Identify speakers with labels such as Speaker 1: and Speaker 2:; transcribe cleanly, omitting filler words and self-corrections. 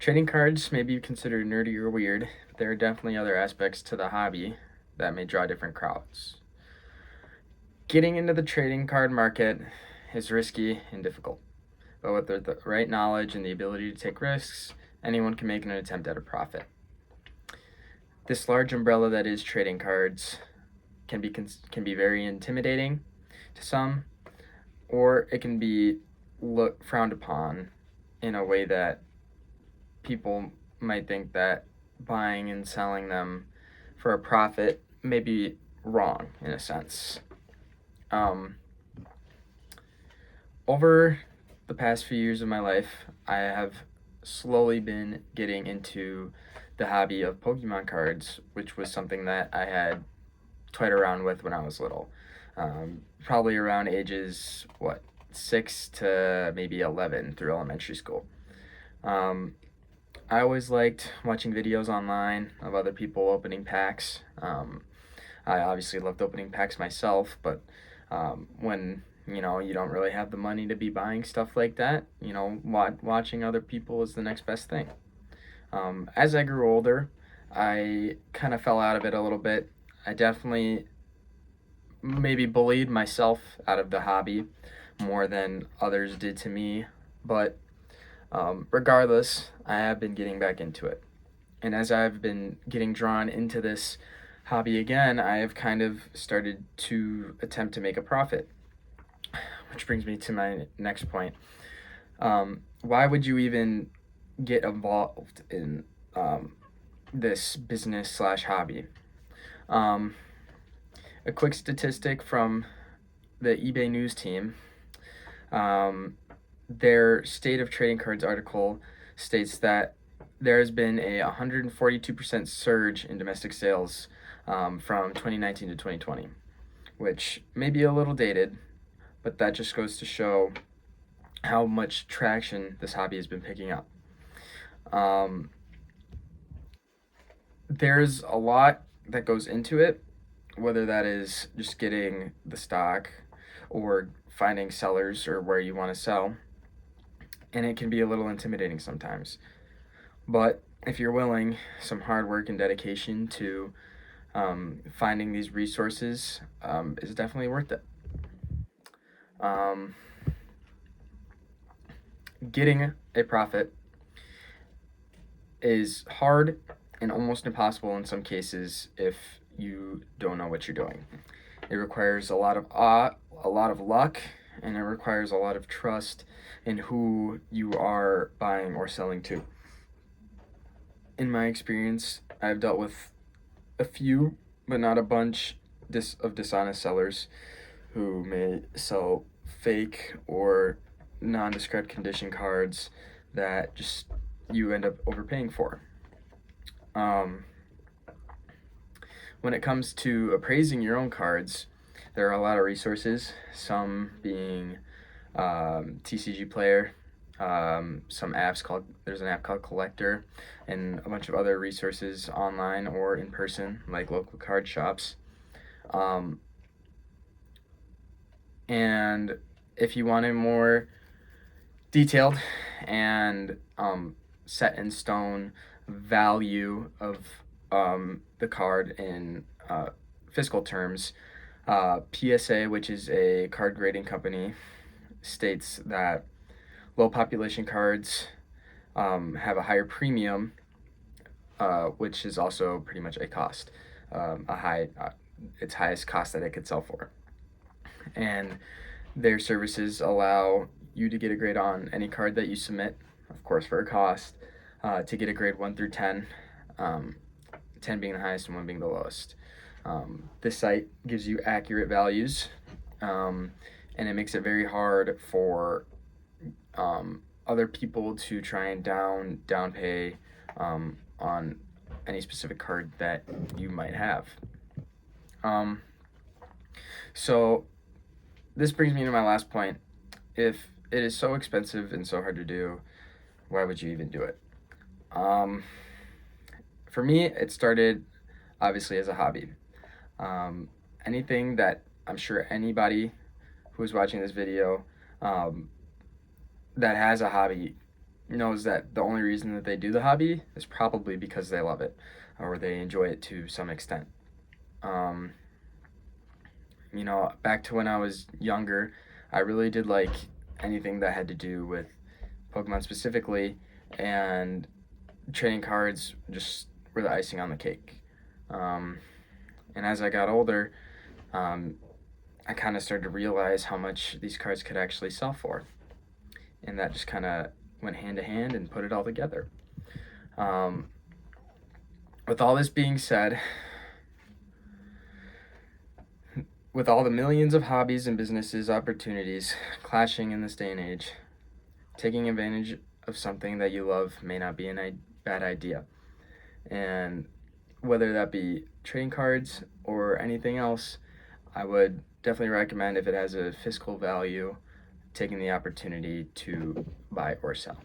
Speaker 1: Trading cards may be considered nerdy or weird, but there are definitely other aspects to the hobby that may draw different crowds. Getting into the trading card market is risky and difficult, but with the right knowledge and the ability to take risks, anyone can make an attempt at a profit. This large umbrella that is trading cards can be very intimidating to some, or it can be frowned upon in a way that people might think that buying and selling them for a profit may be wrong in a sense. Um, Over the past few years of my life, I have slowly been getting into the hobby of Pokemon cards, which was something that I had toyed around with when I was little. Probably around ages, 6 to maybe 11 through elementary school. Um, I always liked watching videos online of other people opening packs. I obviously loved opening packs myself, but when you don't really have the money to be buying stuff like that, watching other people is the next best thing. As I grew older, I kind of fell out of it a little bit. I definitely maybe bullied myself out of the hobby more than others did to me, but regardless, I have been getting back into it. And as I've been getting drawn into this hobby again, I have kind of started to attempt to make a profit. Which brings me to my next point. Why would you even get involved in this business slash hobby? Um, a quick statistic from the eBay news team. Their State of Trading Cards article states that there has been a 142% surge in domestic sales from 2019 to 2020, which may be a little dated, but that just goes to show how much traction this hobby has been picking up. There's a lot that goes into it, whether that is just getting the stock or finding sellers or where you want to sell, and it can be a little intimidating sometimes. But if you're willing, some hard work and dedication to finding these resources is definitely worth it. Getting a profit is hard and almost impossible in some cases if you don't know what you're doing. It requires a lot of luck, and it requires a lot of trust in who you are buying or selling to. In my experience, I've dealt with a few, but not a bunch, of dishonest sellers who may sell fake or nondescript condition cards that just you end up overpaying for. When it comes to appraising your own cards, there are a lot of resources, some being TCG Player, there's an app called Collector, and a bunch of other resources online or in person, like local card shops. And if you want a more detailed and set in stone value of the card in fiscal terms, PSA, which is a card grading company, states that low population cards have a higher premium, which is also pretty much a cost, its highest cost that it could sell for. And their services allow you to get a grade on any card that you submit, of course for a cost, to get a grade 1 through 10, 10 being the highest and 1 being the lowest. This site gives you accurate values, and it makes it very hard for other people to try and down pay on any specific card that you might have. So this brings me to my last point. If it is so expensive and so hard to do, why would you even do it? For me, it started obviously as a hobby. Anything that I'm sure anybody who is watching this video that has a hobby knows that the only reason that they do the hobby is probably because they love it or they enjoy it to some extent. Um, back to when I was younger, I really did like anything that had to do with Pokemon specifically, and trading cards just were the icing on the cake. Um, and as I got older, um, I kind of started to realize how much these cards could actually sell for. And that just kind of went hand to hand and put it all together. Um, with all this being said, with all the millions of hobbies and businesses opportunities clashing in this day and age, taking advantage of something that you love may not be a bad idea. And whether that be trading cards or anything else, I would definitely recommend, if it has a fiscal value, taking the opportunity to buy or sell.